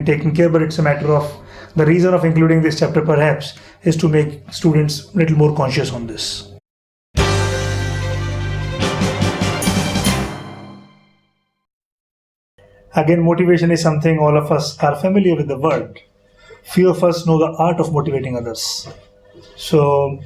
taken care, but it's a matter of the reason of including this chapter perhaps is to make students a little more conscious on this. Again, motivation is something all of us are familiar with the word. Few of us know the art of motivating others. So,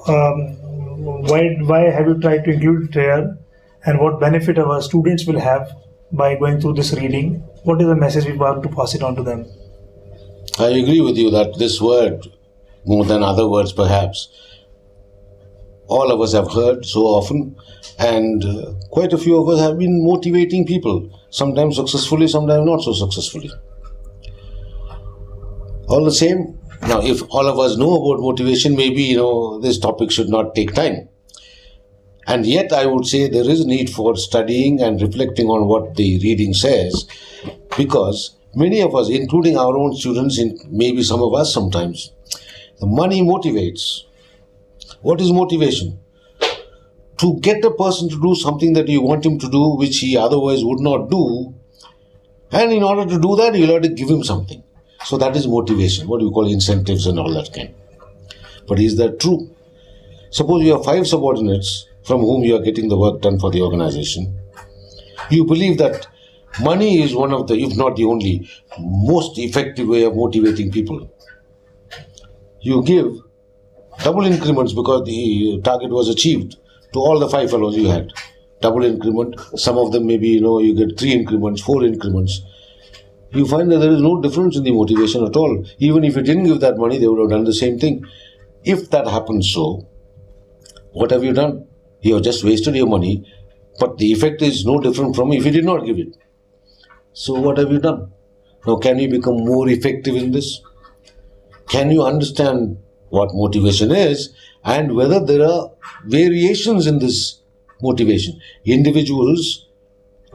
why have you tried to include it here, and what benefit our students will have by going through this reading? What is the message we want to pass it on to them? I agree with you that this word, more than other words perhaps, all of us have heard so often, and quite a few of us have been motivating people, sometimes successfully, sometimes not so successfully. All the same, now if all of us know about motivation, maybe this topic should not take time. And yet I would say there is need for studying and reflecting on what the reading says, because many of us, including our own students, maybe some of us sometimes, the money motivates. What is motivation? To get a person to do something that you want him to do, which he otherwise would not do, and in order to do that, you'll have to give him something. So that is motivation, what you call incentives and all that kind. But is that true? Suppose you have 5 subordinates from whom you are getting the work done for the organization. You believe that money is one of the, if not the only, most effective way of motivating people. You give double increments because the target was achieved to all the 5 fellows you had. Double increment, some of them maybe, you get 3 increments, 4 increments. You find that there is no difference in the motivation at all. Even if you didn't give that money, they would have done the same thing. If that happens so, what have you done? You have just wasted your money, but the effect is no different from if you did not give it. So what have you done? Now can you become more effective in this? Can you understand what motivation is and whether there are variations in this motivation? Individuals,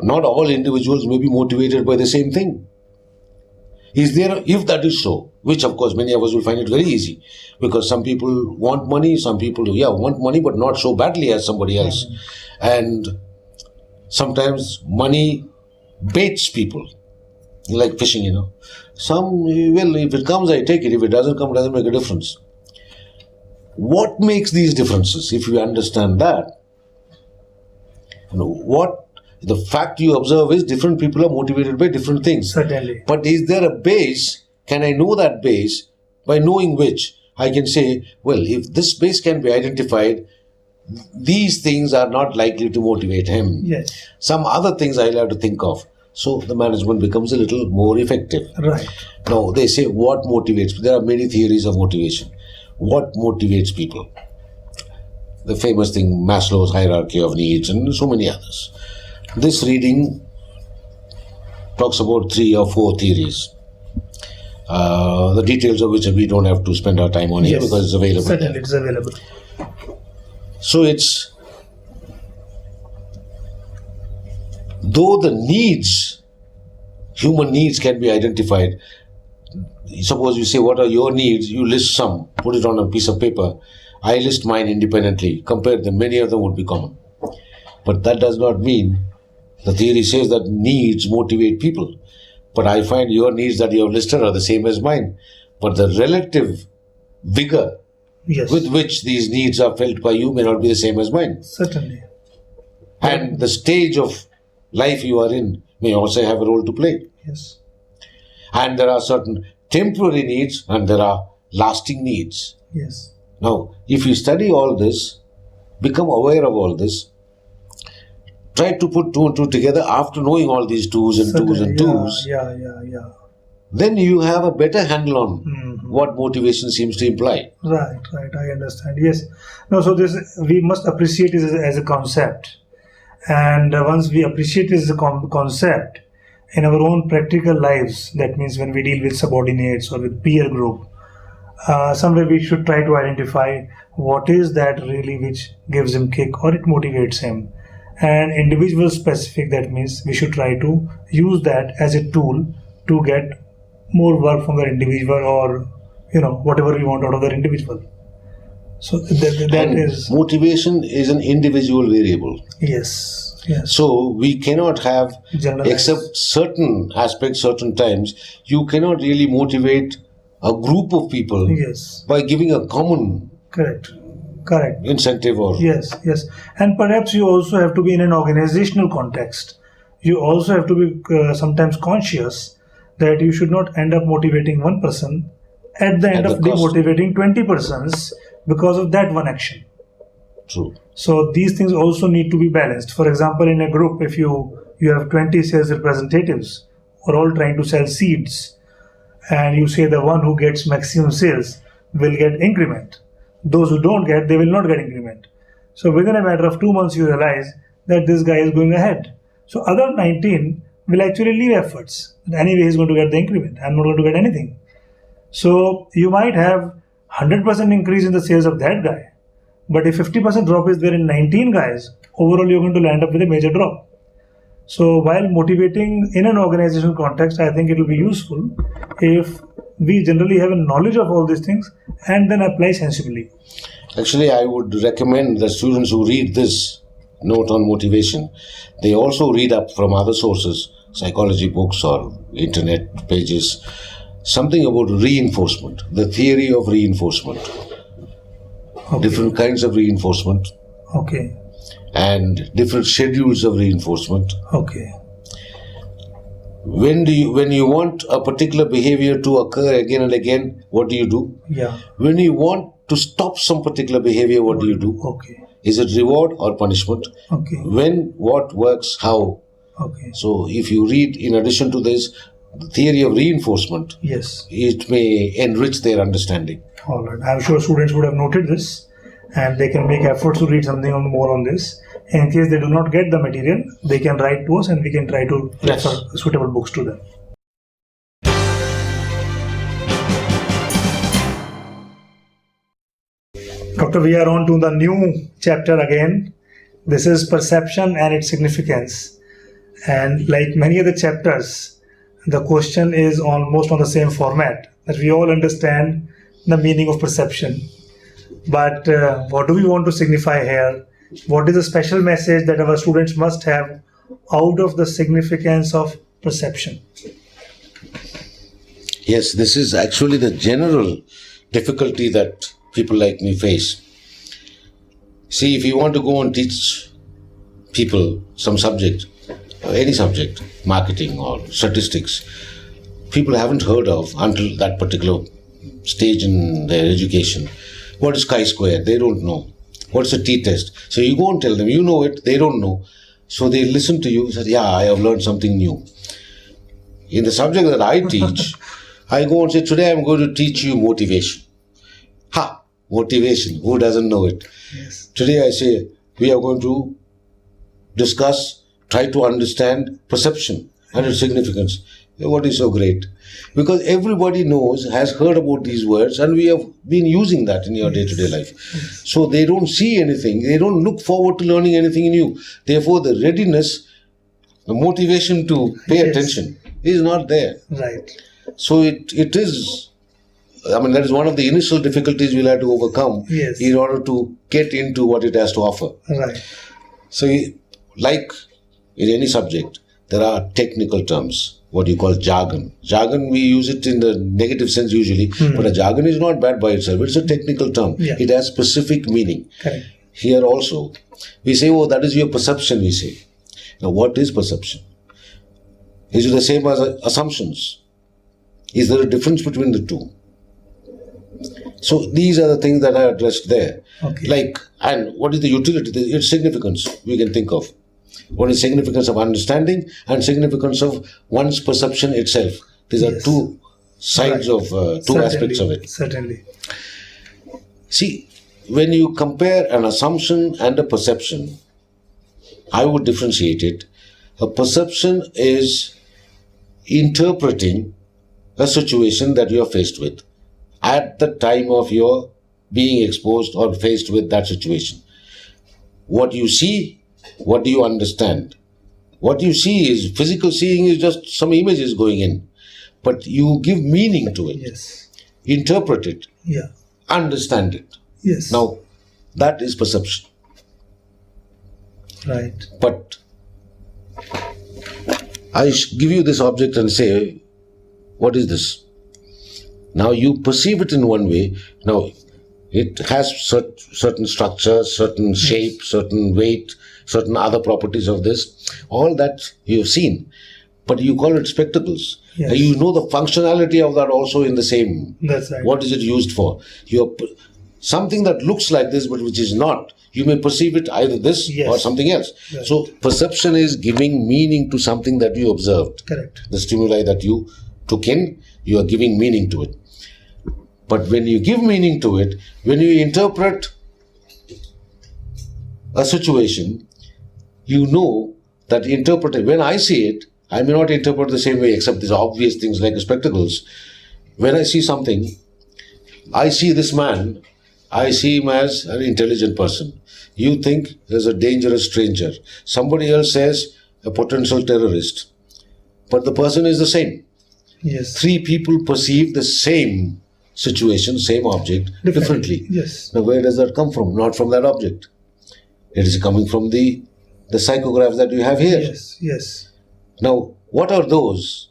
not all individuals may be motivated by the same thing. Is there, if that is so, which of course many of us will find it very easy, because some people want money, some people want money but not so badly as somebody else. And sometimes money baits people, like fishing, Some, if it comes, I take it. If it doesn't come, it doesn't make a difference. What makes these differences? If you understand that, what the fact you observe is different people are motivated by different things. Certainly. But is there a base? Can I know that base? By knowing which, I can say, well, if this base can be identified, these things are not likely to motivate him. Yes. Some other things I'll have to think of. So the management becomes a little more effective. Right. Now, they say what motivates. There are many theories of motivation. What motivates people? The famous thing, Maslow's hierarchy of needs, and so many others. This reading talks about 3 or 4 theories. The details of which we don't have to spend our time on here because it's available. Certainly, it's available. So it's, though the needs, human needs can be identified. Suppose you say, what are your needs? You list some, put it on a piece of paper. I list mine independently. Compare them, many of them would be common. But that does not mean, the theory says that needs motivate people. But I find your needs that you have listed are the same as mine. But the relative vigor with which these needs are felt by you may not be the same as mine. Certainly. And the stage of life you are in may also have a role to play. Yes. And there are certain temporary needs and there are lasting needs. Yes. Now, if you study all this, become aware of all this, try to put 2 and 2 together after knowing all these 2s and 2s and 2s. Yeah. Then you have a better handle on what motivation seems to imply. Right. I understand. Yes. No, so this, we must appreciate it as a concept. And once we appreciate it as a concept in our own practical lives, that means when we deal with subordinates or with peer group, somewhere we should try to identify what is that really which gives him kick or it motivates him. And individual specific, that means we should try to use that as a tool to get more work from the individual or whatever we want out of the individual. So that And is, motivation is an individual variable. yes, yes. So we cannot have, Generalize. except certain aspects, certain times, you cannot really motivate a group of people Yes, by giving a common correct, correct. incentive or Yes, yes. And perhaps you also have to be in an organizational context. You also have to be sometimes conscious that you should not end up motivating one person at the end At of the cost. demotivating 20 persons because of that one action. true. So these things also need to be balanced. For example, in a group, if you have 20 sales representatives who are all trying to sell seeds, and you say the one who gets maximum sales will get increment, those who don't get, they will not get increment. So within a matter of 2 months, you realize that this guy is going ahead. So other 19 will actually leave efforts. Anyway, he's going to get the increment. I'm not going to get anything. So you might have 100% increase in the sales of that guy, but if 50% drop is there in 19 guys, overall you're going to land up with a major drop. So while motivating in an organizational context, I think it will be useful if we generally have a knowledge of all these things and then apply sensibly. Actually, I would recommend the students who read this note on motivation, they also read up from other sources, psychology books or internet pages, something about reinforcement, the theory of reinforcement, Okay. different kinds of reinforcement, Okay. and different schedules of reinforcement. Okay. When you want a particular behavior to occur again and again, what do you do? Yeah. When you want to stop some particular behavior, what do you do? Okay. Is it reward or punishment? Okay. When, what works, how? Okay. So if you read, in addition to this, the theory of reinforcement, Yes. it may enrich their understanding. All right. I'm sure students would have noted this and they can make efforts to read something more on this. In case they do not get the material, they can write to us and we can try to Yes. refer suitable books to them. Doctor, we are on to the new chapter again. This is perception and its significance. And like many other chapters, the question is almost on the same format, that we all understand the meaning of perception. But what do we want to signify here? What is the special message that our students must have out of the significance of perception? Yes, this is actually the general difficulty that people like me face. See, if you want to go and teach people some subject, any subject, marketing or statistics, people haven't heard of until that particular stage in their education. What is chi-square? They don't know. What's a t-test? So you go and tell them, you know it, they don't know. So they listen to you and say, yeah, I have learned something new. In the subject that I teach, I go and say, today I'm going to teach you motivation. Ha! Motivation. Who doesn't know it? Yes. Today I say, we are going to discuss, try to understand perception and its significance. What is so great? Because everybody knows, has heard about these words, and we have been using that in your day-to-day life. So they don't see anything, they don't look forward to learning anything new. Therefore, the readiness, the motivation to pay Yes. attention is not there. Right. So it is, I mean, that is one of the initial difficulties we'll have to overcome Yes. in order to get into what it has to offer. Right. So, like in any subject, there are technical terms, what you call jargon. Jargon, we use it in the negative sense usually, but a jargon is not bad by itself. It's a technical term. Yeah. It has specific meaning. Correct. Here also, we say, oh, that is your perception, we say. Now, what is perception? Is it the same as assumptions? Is there a difference between the two? So these are the things that are addressed there. Okay. Like, and what is the utility, its significance we can think of. What is significance of understanding and significance of one's perception itself. These are Yes. two sides Right. of, two aspects of it. Certainly. See, when you compare an assumption and a perception, I would differentiate it. A perception is interpreting a situation that you are faced with at the time of your being exposed or faced with that situation. What you see, what do you understand? What you see is physical seeing is just some images going in, but you give meaning to it, Yes. interpret it, Yeah. understand it. Yes. Now, that is perception. Right. But I give you this object and say, what is this? Now you perceive it in one way. Now it has certain structure, certain shape, certain weight, certain other properties of this. All that you have seen. But you call it spectacles. Yes. And you know the functionality of that also in the same. That's right. What is it used for? Something that looks like this but which is not. You may perceive it either this Yes. or something else. Right. So perception is giving meaning to something that you observed. Correct. The stimuli that you took in, you are giving meaning to it. But when you give meaning to it, when you interpret a situation, you know that when I see it, I may not interpret the same way except these obvious things like spectacles. When I see something, I see this man, I see him as an intelligent person. You think there's a dangerous stranger. Somebody else says a potential terrorist. But the person is the same. Yes. Three people perceive the same situation, same object differently. Yes. Now, where does that come from? Not from that object. It is coming from the psychographs that you have here. Yes. Yes. Now, what are those?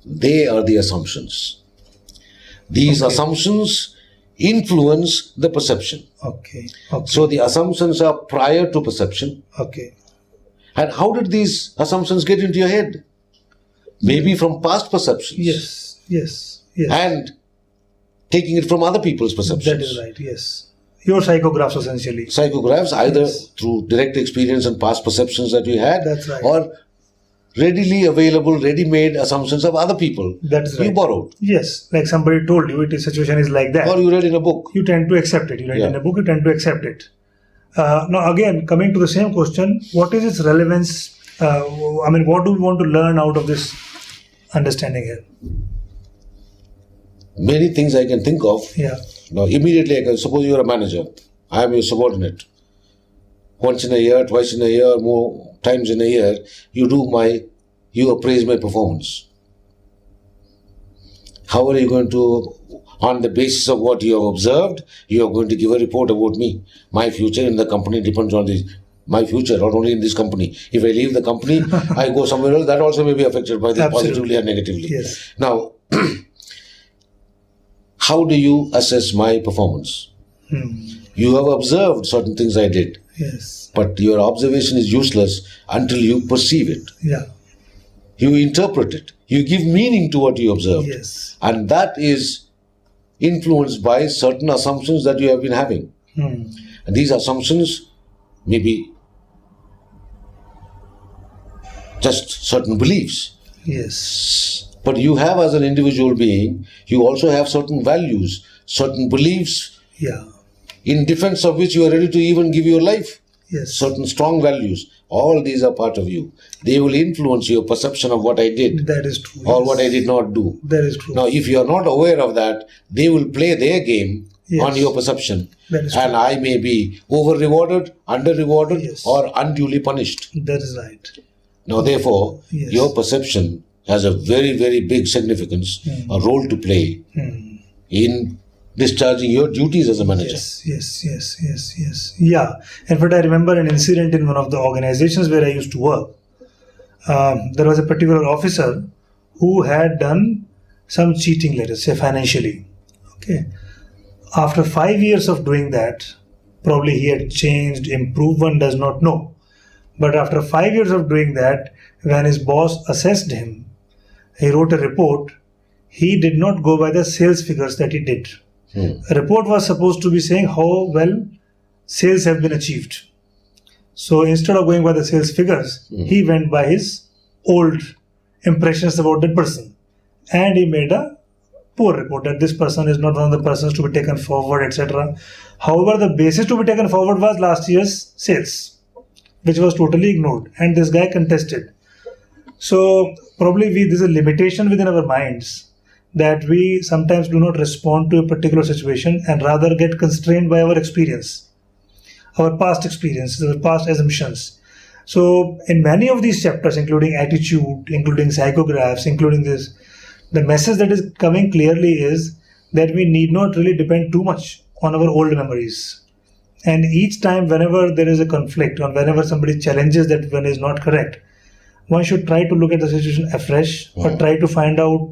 They are the assumptions. These assumptions influence the perception. Okay. So the assumptions are prior to perception. Okay. And how did these assumptions get into your head? Maybe from past perceptions. Yes. Yes. Yes. And taking it from other people's perceptions. That is right. Yes. Your psychographs essentially. Psychographs, either through direct experience and past perceptions that you had, That's right. or readily available, ready-made assumptions of other people. That is right. You borrowed. Yes. Like somebody told you, situation is like that. Or you read in a book. You tend to accept it. You read in a book, you tend to accept it. Now, again, coming to the same question, what is its relevance? What do we want to learn out of this understanding here? Many things I can think of. Yeah. Now, immediately, I can suppose you are a manager. I am your subordinate. Once in a year, twice in a year, more times in a year, you appraise my performance. How are you going to, on the basis of what you have observed, you are going to give a report about me? My future in the company depends on my future, not only in this company. If I leave the company, I go somewhere else, that also may be affected by this positively or negatively. Yes. Now, how do you assess my performance? You have observed certain things I did. Yes. But your observation is useless until you perceive it. Yeah. You interpret it. You give meaning to what you observed. Yes. And that is influenced by certain assumptions that you have been having. And these assumptions may be just certain beliefs. Yes. But you have, as an individual being, you also have certain values, certain beliefs, Yeah. in defense of which you are ready to even give your life. Yes. Certain strong values. All these are part of you. They will influence your perception of what I did That is true. or yes. what I did not do. That is true. Now, if you are not aware of that, they will play their game Yes. on your perception. That is And true. I may be over-rewarded, under-rewarded, Yes. or unduly punished. That is right. Now, therefore, Yes. your perception has a very, very big significance, a role to play in discharging your duties as a manager. Yes. Yeah. In fact, I remember an incident in one of the organizations where I used to work. There was a particular officer who had done some cheating, let us say, financially. Okay. After 5 years of doing that, probably he had changed, improved, one does not know. But after 5 years of doing that, when his boss assessed him, he wrote a report. He did not go by the sales figures that he did. A report was supposed to be saying how well sales have been achieved. So instead of going by the sales figures, he went by his old impressions about that person. And he made a poor report that this person is not one of the persons to be taken forward, etc. However, the basis to be taken forward was last year's sales, which was totally ignored. And this guy contested. So probably there's a limitation within our minds that we sometimes do not respond to a particular situation and rather get constrained by our experience, our past experiences, our past assumptions. So in many of these chapters, including attitude, including psychographs, including this, the message that is coming clearly is that we need not really depend too much on our old memories. And each time, whenever there is a conflict or whenever somebody challenges that one is not correct, one should try to look at the situation afresh or try to find out,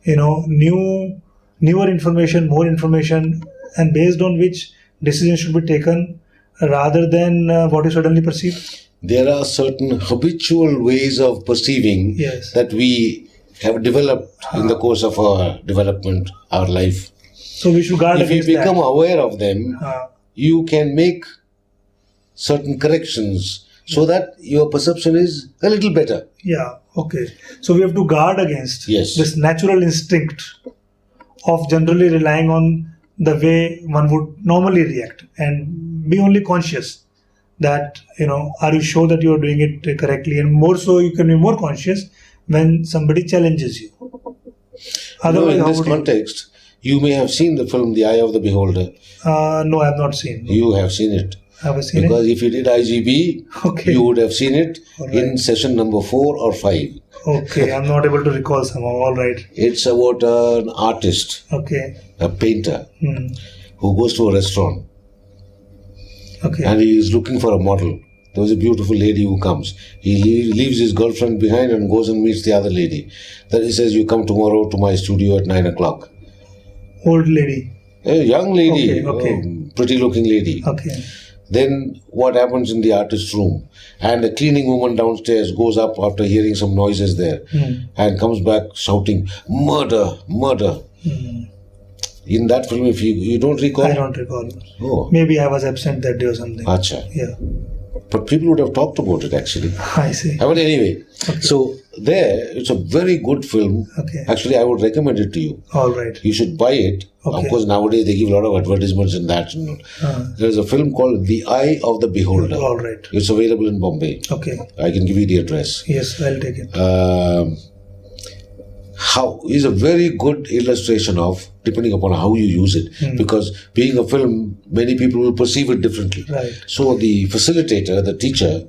newer information, more information, and based on which decision should be taken rather than what you suddenly perceive. There are certain habitual ways of perceiving Yes. that we have developed in the course of our development, our life. So we should guard If you against become that. aware of them, Uh, you can make certain corrections so that your perception is a little better. Yeah, okay. So we have to guard against Yes. this natural instinct of generally relying on the way one would normally react and be only conscious that, are you sure that you are doing it correctly? And more so, you can be more conscious when somebody challenges you. Otherwise, In how this would you? context, you may have seen the film The Eye of the Beholder. No, I have not seen. You have seen it. Have I seen Because if you did IGB, Okay. you would have seen it All in right. session number 4 or 5. it? Okay, I'm not able to recall somehow. All right. It's about an artist, Okay. a painter, Hmm. who goes to a restaurant Okay. and he is looking for a model. There was a beautiful lady who comes. He leaves his girlfriend behind and goes and meets the other lady. Then he says, "You come tomorrow to my studio at 9 o'clock." Old lady. A young lady, Okay. pretty looking lady. Okay. Then what happens in the artist's room? And a cleaning woman downstairs goes up after hearing some noises there and comes back shouting, "Murder, murder." In that film, if you don't recall? I don't recall. Oh, Maybe I was absent that day or something. acha. Yeah. But people would have talked about it actually. I see. But anyway, so there, it's a very good film. Okay. Actually, I would recommend it to you. All right. You should buy it. Okay. Of course, nowadays they give a lot of advertisements in that. There's a film called The Eye of the Beholder. All right. It's available in Bombay. Okay. I can give you the address. Yes, I'll take it. How is a very good illustration of, depending upon how you use it, because being a film, many people will perceive it differently. Right. So the facilitator, the teacher,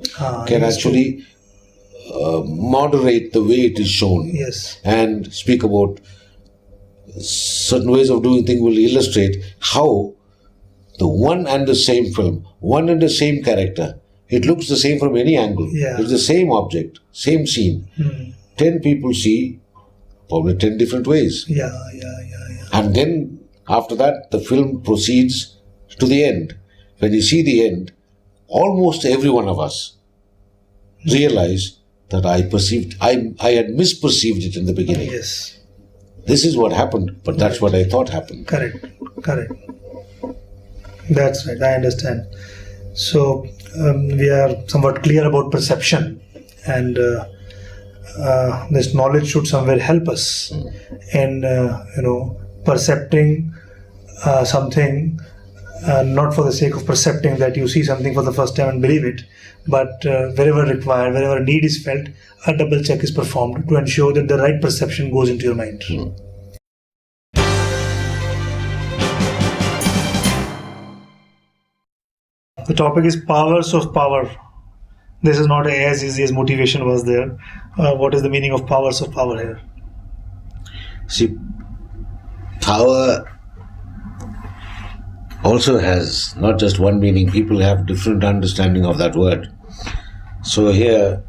can yes, actually moderate the way it is shown Yes. and speak about certain ways of doing things, will illustrate how the one and the same film, one and the same character, it looks the same from any angle. Yeah. It's the same object, same scene. 10 people see probably 10 different ways. Yeah. And then after that, the film proceeds to the end. When you see the end, almost every one of us realize that I had misperceived it in the beginning. Yes. This is what happened, but that's what I thought happened. Correct. That's right. I understand. So we are somewhat clear about perception, and this knowledge should somewhere help us in percepting something, not for the sake of percepting that you see something for the first time and believe it, but wherever required, wherever need is felt, a double check is performed to ensure that the right perception goes into your mind. The topic is powers of power. This is not as easy as motivation was there. What is the meaning of powers of power here? See, power also has not just one meaning. People have different understanding of that word. So here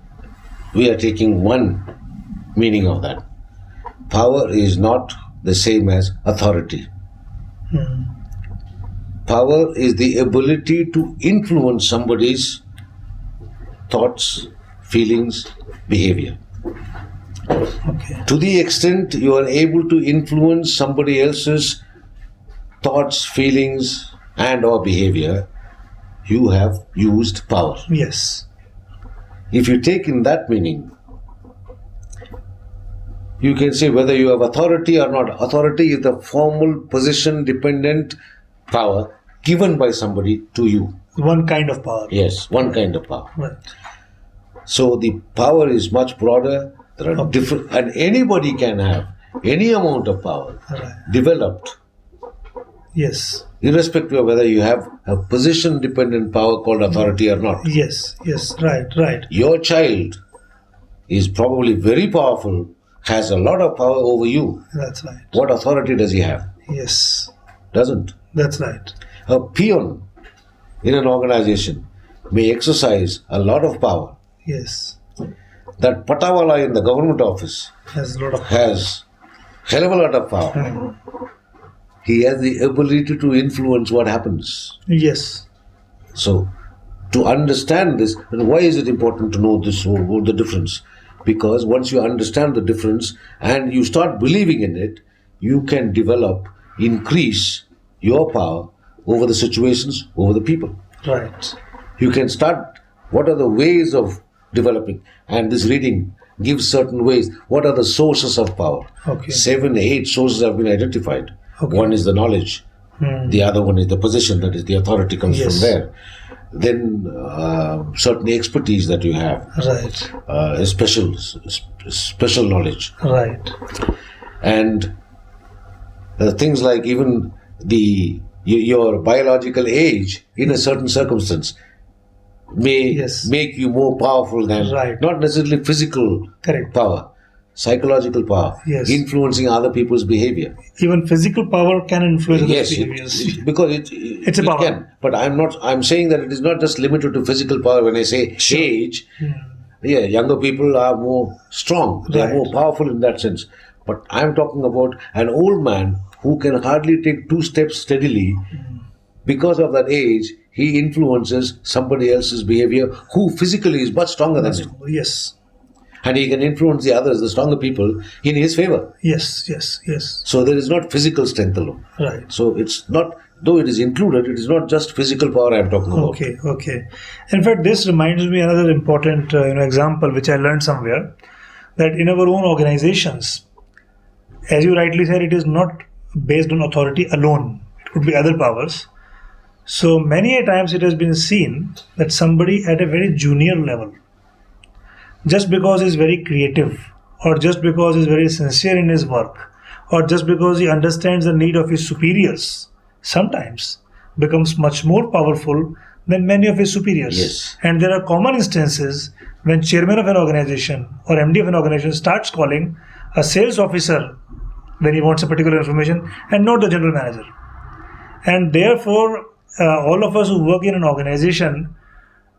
we are taking one meaning of that. Power is not the same as authority. Power is the ability to influence somebody's thoughts, feelings, behavior. Okay. To the extent you are able to influence somebody else's thoughts, feelings, and or behavior, you have used power. Yes. If you take in that meaning, you can say whether you have authority or not. Authority is the formal position-dependent power given by somebody to you. One kind of power. Yes, one kind of power. Right. So the power is much broader. There are different, and anybody can have any amount of power Right. developed, Yes. irrespective of whether you have a position-dependent power called authority or not. Yes. Right. Your child is probably very powerful, has a lot of power over you. That's right. What authority does he have? Yes. doesn't. That's right. A peon in an organization may exercise a lot of power. Yes. That patawala in the government office Has a lot of. has hell of a lot of power. He has the ability to influence what happens. Yes. So, to understand this, and why is it important to know this or the difference? Because once you understand the difference and you start believing in it, you can develop, increase your power over the situations, over the people. Right. You can start, what are the ways of developing? And this reading gives certain ways. What are the sources of power? Okay. 7, 8 sources have been identified. Okay. One is the knowledge. The other one is the position, that is the authority comes Yes. from there. Then certain expertise that you have, Right. special knowledge, Right. and things like even your biological age in a certain circumstance may Yes. make you more powerful than Right. not necessarily physical Correct. power, psychological power, Yes. influencing other people's behavior. Even physical power can influence other Yes, behaviors. because It's a it power. can. But I'm saying that it is not just limited to physical power. When I say age, yeah, younger people are more strong. They are Right. more powerful in that sense. But I'm talking about an old man who can hardly take 2 steps steadily. Because of that age, he influences somebody else's behavior who physically is much stronger than him. Yes. And he can influence the others, the stronger people, in his favor. Yes. Yes. Yes. So there is not physical strength alone. Right. So it's not, though it is included, it is not just physical power I'm talking about. Okay. Okay. In fact, this reminds me another important example which I learned somewhere, that in our own organizations, as you rightly said, it is not based on authority alone. It could be other powers. So many a times it has been seen that somebody at a very junior level, just because he's very creative, or just because he's very sincere in his work, or just because he understands the need of his superiors, sometimes becomes much more powerful than many of his superiors. Yes. And there are common instances when chairman of an organization or MD of an organization starts calling a sales officer when he wants a particular information and not the general manager. And therefore, all of us who work in an organization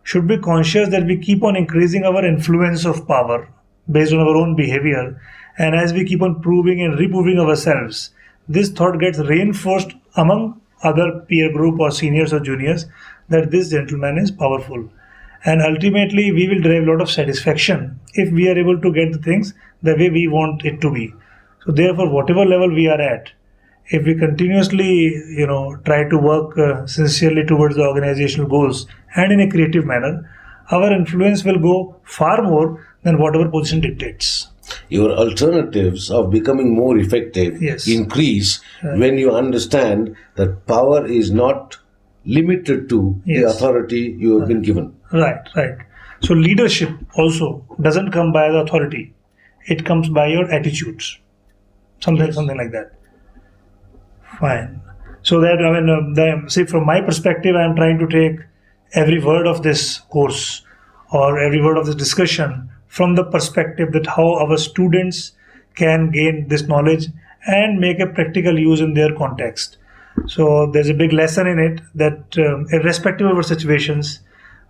should be conscious that we keep on increasing our influence of power based on our own behavior. And as we keep on proving and reproving ourselves, this thought gets reinforced among other peer group or seniors or juniors that this gentleman is powerful. And ultimately, we will derive a lot of satisfaction if we are able to get the things the way we want it to be. So therefore, whatever level we are at, if we continuously, try to work sincerely towards the organizational goals and in a creative manner, our influence will go far more than whatever position dictates. Your alternatives of becoming more effective Yes. increase when you understand that power is not limited to the Yes. authority you have been given. Right, right. So leadership also doesn't come by the authority; it comes by your attitudes. Something like that. Fine. So that say from my perspective, I am trying to take every word of this course or every word of this discussion from the perspective that how our students can gain this knowledge and make a practical use in their context. So there's a big lesson in it that irrespective of our situations,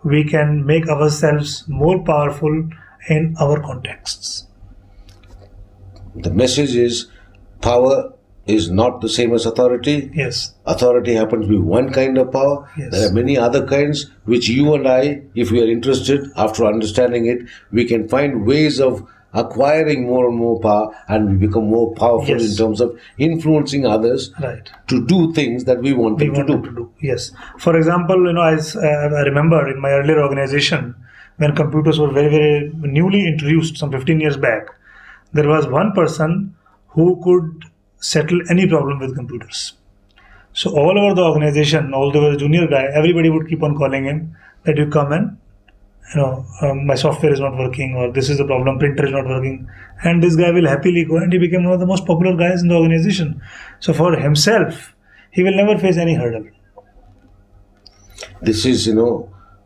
we can make ourselves more powerful in our contexts. The message is power is not the same as authority. Yes. Authority happens to be one kind of power. Yes. There are many other kinds which you and I, if we are interested, after understanding it, we can find ways of acquiring more and more power, and we become more powerful Yes. in terms of influencing others Right. to do things that we want them We want to them do. to do. Yes. For example, I remember in my earlier organization when computers were very, very newly introduced some 15 years back, there was one person who could settle any problem with computers. So all over the organization, although he was a junior guy, everybody would keep on calling him that you come and my software is not working, or this is the problem, printer is not working, and this guy will happily go, and he became one of the most popular guys in the organization. So for himself, he will never face any hurdle. This is,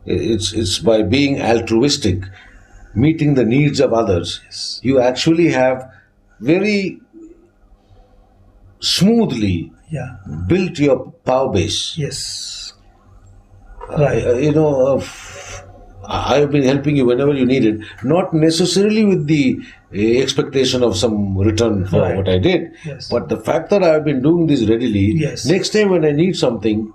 it's by being altruistic, meeting the needs of others. Yes. You actually have very smoothly Yeah. built your power base. Yes. Right. I've been helping you whenever you need it, not necessarily with the expectation of some return for Right. what I did, Yes. but the fact that I've been doing this readily, Yes. next time when I need something,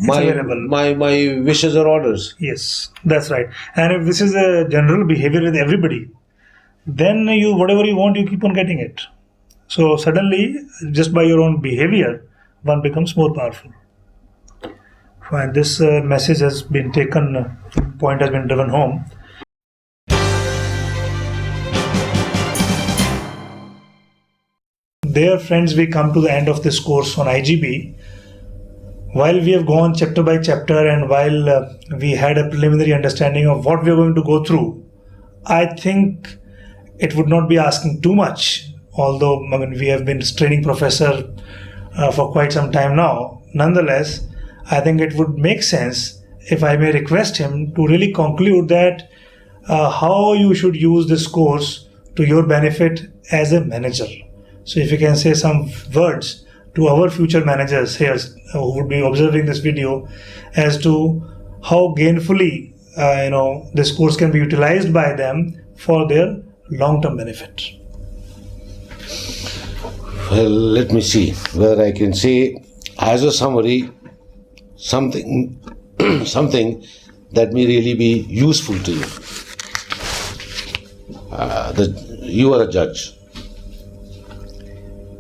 available. my wishes or orders. Yes, that's right. And if this is a general behavior with everybody, then you whatever you want, you keep on getting it. So suddenly, just by your own behavior, one becomes more powerful. Fine. This message has been taken. Point has been driven home. Dear friends, we come to the end of this course on IGB. While we have gone chapter by chapter and while we had a preliminary understanding of what we are going to go through, I think it would not be asking too much, although we have been training professor for quite some time now. Nonetheless, I think it would make sense if I may request him to really conclude that how you should use this course to your benefit as a manager. So if you can say some words to our future managers here who would be observing this video as to how gainfully this course can be utilized by them for their long-term benefit. Well, let me see whether I can say as a summary something something that may really be useful to you. You are a judge.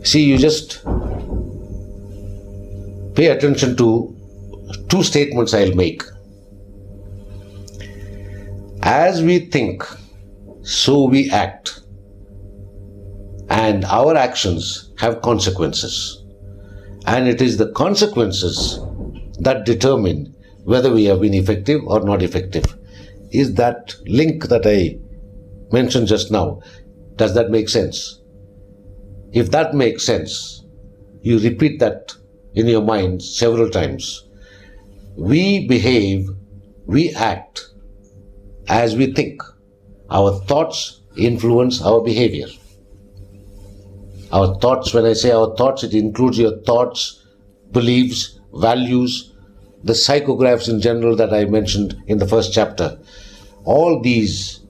See, you just pay attention to two statements I'll make. As we think, so we act. And our actions have consequences. And it is the consequences that determine whether we have been effective or not effective. Is that link that I mentioned just now, does that make sense? If that makes sense, you repeat that in your mind several times. We behave, we act as we think. Our thoughts influence our behavior. Our thoughts, when I say our thoughts, it includes your thoughts, beliefs, values, the psychographs in general that I mentioned in the first chapter. All these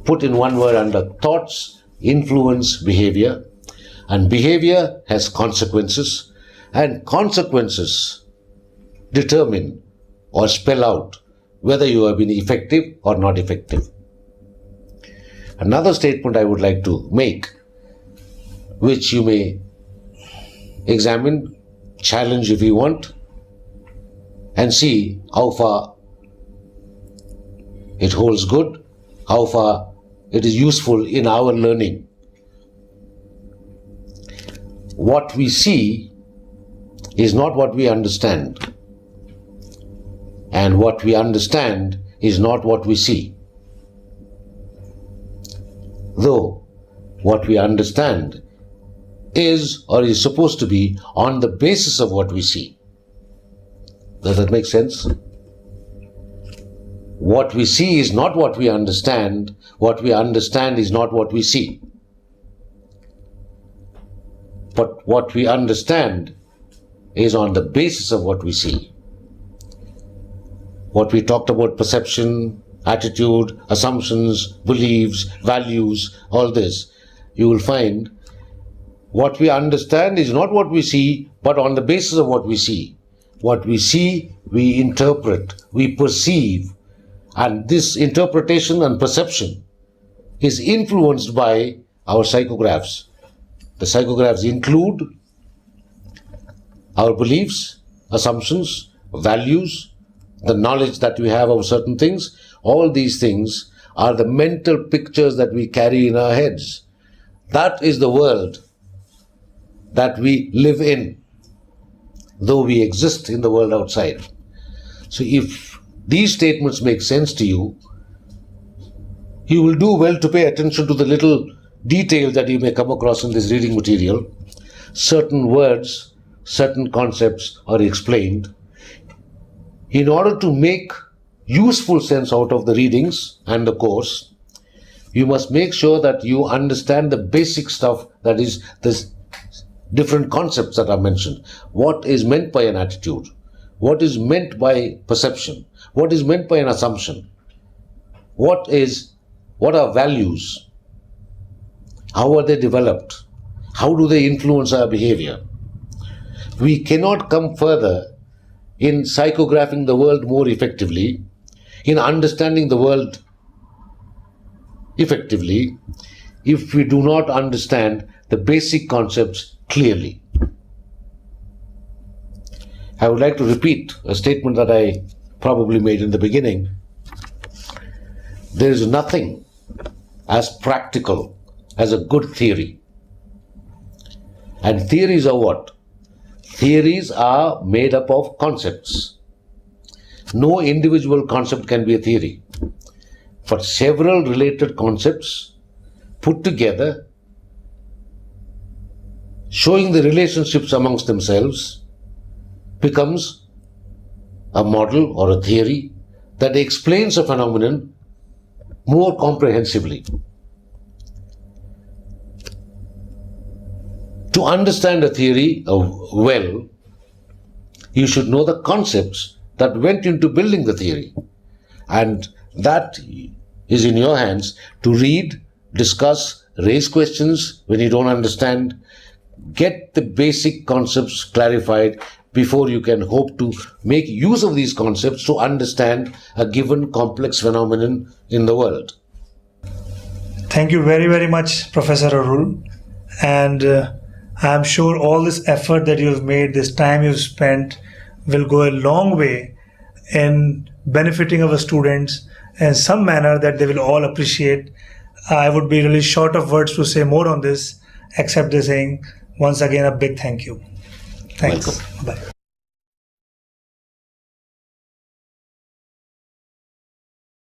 put in one word under thoughts influence behavior, and behavior has consequences, and consequences determine or spell out whether you have been effective or not effective. Another statement I would like to make, which you may examine, challenge if you want, and see how far it holds good, how far it is useful in our learning. What we see is not what we understand, and what we understand is not what we see. Though what we understand is or is supposed to be on the basis of what we see. Does that make sense? What we see is not what we understand. What we understand is not what we see. But what we understand is on the basis of what we see. What we talked about, perception, attitude, assumptions, beliefs, values, all this, you will find what we understand is not what we see, but on the basis of what we see. What we see, we interpret, we perceive, and this interpretation and perception is influenced by our psychographs. The psychographs include our beliefs, assumptions, values, the knowledge that we have of certain things. All these things are the mental pictures that we carry in our heads. That is the world that we live in, though we exist in the world outside. So if these statements make sense to you, you will do well to pay attention to the little details that you may come across in this reading material. Certain words, certain concepts are explained. In order to make useful sense out of the readings and the course, you must make sure that you understand the basic stuff, that is the different concepts that are mentioned. What is meant by an attitude? What is meant by perception? What is meant by an assumption? What are values? How are they developed? How do they influence our behavior? We cannot come further in psychographing the world more effectively, in understanding the world effectively, if we do not understand the basic concepts clearly. I would like to repeat a statement that I probably made in the beginning. There is nothing as practical as a good theory. And theories are what? Theories are made up of concepts. No individual concept can be a theory. For several related concepts put together, showing the relationships amongst themselves, becomes a model or a theory that explains a phenomenon more comprehensively. To understand a theory well, you should know the concepts that went into building the theory. And that is in your hands to read, discuss, raise questions when you don't understand, get the basic concepts clarified before you can hope to make use of these concepts to understand a given complex phenomenon in the world. Thank you very, very much, Professor Arul. And I'm sure all this effort that you've made, this time you've spent, will go a long way in benefiting our students in some manner that they will all appreciate. I would be really short of words to say more on this, except saying once again a big thank you. Thanks. Welcome. Bye.